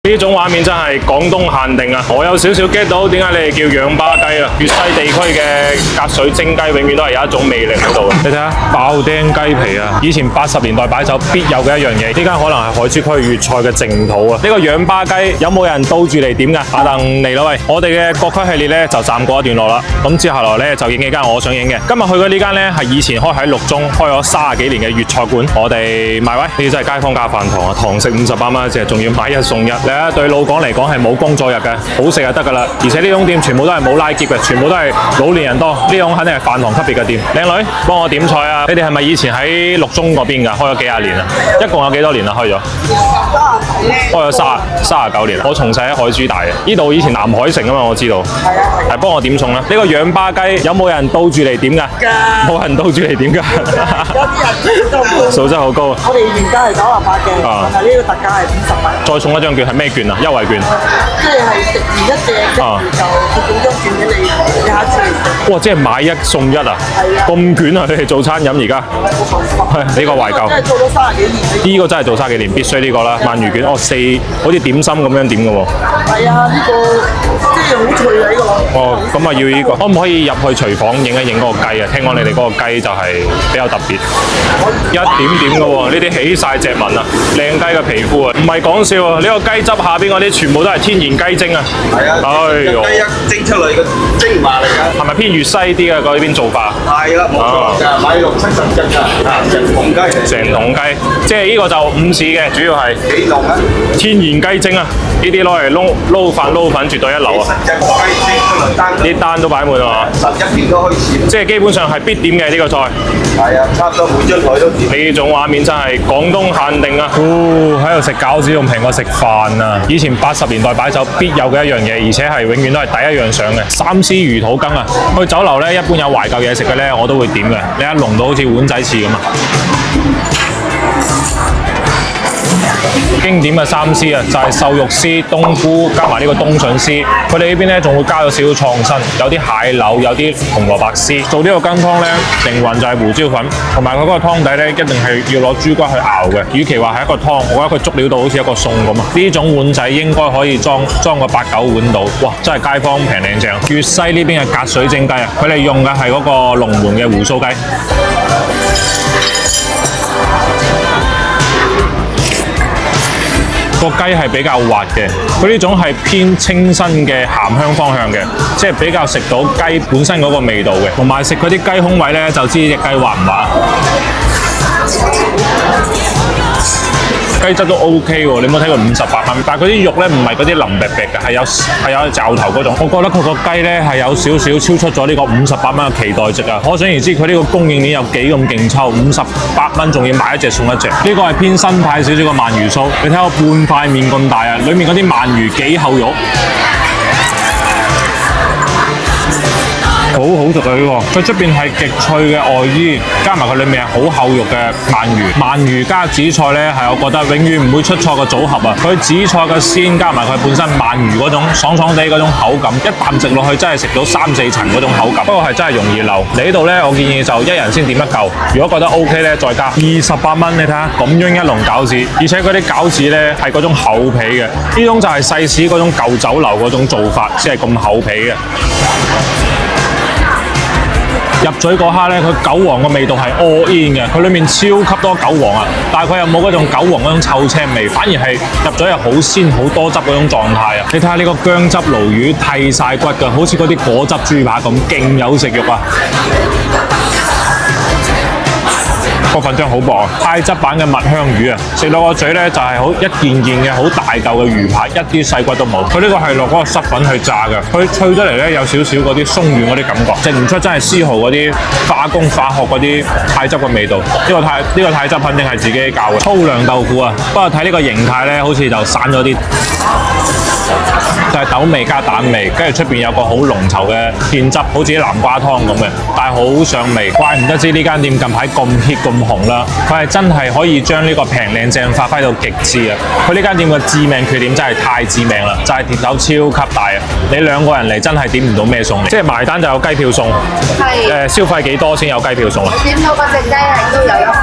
呢種畫面真係廣東限定啊！我有少少 get 到點解你哋叫氧巴雞啊？粵西地區嘅隔水蒸雞永遠都係有一種魅力喺度嘅。你睇下爆釘雞皮啊！以前80年代擺酒必有嘅一樣嘢，呢間可能係海珠區粵菜嘅淨土啊！呢個氧巴雞有冇人倒住嚟點㗎？阿鄧嚟啦喂！我哋嘅各區系列咧就暫過一段落啦。咁接下來咧就影幾間我想影嘅。今日去嘅呢間咧係以前開喺6中開咗30幾年嘅粵菜館。我哋買位呢啲真係街坊價飯堂啊！堂食58蚊一隻，仲要買一送一。對老港嚟講係冇工作日嘅，好食就得㗎啦。而且呢種店全部都係冇拉結嘅，全部都係老年人多。呢種肯定係飯堂級別嘅店。靚女，幫我點菜啊！你哋係咪以前喺6中嗰邊㗎？開咗幾廿年啊？一共有幾多年啊？開咗開咗39年。我從細喺海珠大嘅，呢度以前南海城啊嘛，我知道。係幫我點餸啦。呢個氧巴雞有冇人倒住嚟點㗎？冇人倒住嚟點㗎。有啲人素質好高。我哋原價係98嘅，但係呢個特價係50蚊。再送一張券係咩券啊？優惠券。即係食完一隻，跟住就送張券俾你，你下次嚟食。哇！即係買1送1啊？係啊。咁卷啊！你哋做餐飲而家？呢個懷舊。真係做咗30幾年。呢個真係做30幾年，必須呢個啦。鰻魚卷，好似點心咁樣點嘅喎。係啊，呢個即係好脆啊！呢個。哦，咁啊要呢個，可唔可以入去廚房影一影嗰個雞啊？聽講你哋嗰個雞就係比較特別，一點點嘅喎，呢啲起晒隻紋啊，靚雞嘅皮膚啊，唔係講笑啊！呢個雞汁下邊嗰啲全部都係天然雞精啊！係啊，雞一蒸出嚟嘅精華嚟㗎。係咪偏粵西啲嘅嗰邊做法？係啦，冇錯㗎，買60、70斤㗎，成桶雞嚟。成桶雞，即係呢個就午市嘅，主要係幾濃啊？天然雞精啊！呢啲攞嚟撈飯撈粉絕對一流啊！隻雞蒸出嚟單，啲單都擺滿啊！ 11件都開始。即係基本上係必點嘅呢個菜。係啊，差唔多每張台都點。呢種畫面真係廣東限定啊！喺度食餃子仲平過食飯啊！以前80年代擺酒必有嘅一樣嘢，而且係永遠都係第一樣上嘅三絲魚肚羹啊！去酒樓咧，一般有懷舊嘢食嘅咧，我都會點嘅。你一籠到好似碗仔翅咁啊！經典嘅三絲啊，就係瘦肉絲、冬菇加埋呢個冬筍絲。佢哋呢邊咧仲會加咗少少創新，有啲蟹柳，有啲紅蘿蔔絲。做呢個羹湯咧，靈魂就係胡椒粉，同埋佢嗰個湯底咧，一定係要攞豬骨去熬嘅。與其話係一個湯，我覺得佢足料到好似一個餸咁啊！呢種碗仔應該可以裝個8、9碗到。哇！真係街坊平靚正。粵西呢邊嘅隔水蒸雞啊，佢哋用嘅係嗰個龍門嘅胡鬚雞。個雞係比較滑嘅，佢呢種係偏清新嘅鹹香方向嘅，即係比較食到雞本身嗰個味道嘅，同埋食佢啲雞胸位咧就知隻雞滑唔滑。雞汁都 OK 喎，你有冇睇過58蚊？但係佢啲肉咧唔係嗰啲腍白白嘅，係有嚼頭嗰種。我覺得佢個雞咧係有少少超出咗呢個58蚊嘅期待值啊！可想而知佢呢個供應鏈有幾咁勁抽，58蚊仲要買一隻送一隻。呢個係偏新派少少嘅鰻魚酥，你睇下半塊面咁大啊！裡面嗰啲鰻魚幾厚肉。好好食啊！呢個佢出邊係極脆嘅外衣，加埋佢裡面係好厚肉嘅鰻魚。鰻魚加紫菜咧，係我覺得永遠唔會出錯嘅組合啊！佢紫菜嘅鮮加埋佢本身鰻魚嗰種爽爽地嗰種口感，一啖食落去真係食到3、4層嗰種口感。不過係真係容易漏。嚟呢度咧，我建議就一人先點一嚿。如果覺得 OK 咧，再加28蚊。你睇下咁樣一籠餃子，而且嗰啲餃子咧係嗰種厚皮嘅，呢種就係細市嗰種舊酒樓嗰種做法，先係咁厚皮嘅。入嘴嗰刻咧，佢韭黃嘅味道係 all in 嘅，佢裡面超級多韭黃啊！但係佢又冇嗰種韭黃嗰種臭青味，反而係入嘴係好鮮好多汁嗰種狀態啊！你睇下呢個薑汁鱸魚剃晒骨㗎，好似嗰啲果汁豬扒咁，勁有食慾啊！個粉漿好薄啊，泰汁版嘅蜜香魚啊，食落個嘴咧就係好一件件嘅好大嚿嘅魚排，一啲細骨都冇。佢呢個係落嗰個濕粉去炸嘅，佢脆得嚟咧有少少嗰啲鬆軟嗰啲感覺，食唔出真係絲毫嗰啲化工化學嗰啲泰汁嘅味道。呢個泰汁肯定係自己教嘅粗糧豆腐啊，不過睇呢個形態咧，好似就散咗啲。就係豆味加蛋味，跟住出邊有個好濃稠嘅芡汁，好似啲南瓜湯咁嘅，但係好上味。怪唔得知呢間店近排咁 hit 咁紅啦，佢係真係可以將呢個平靚正發揮到極致啊！佢呢間店嘅致命缺點真係太致命啦，就係碟頭超級大啊！你2個人嚟真係點唔到咩餸嚟，即係埋單就有雞票送。係。消費幾多先有雞票送啊？點到個隻雞係都有1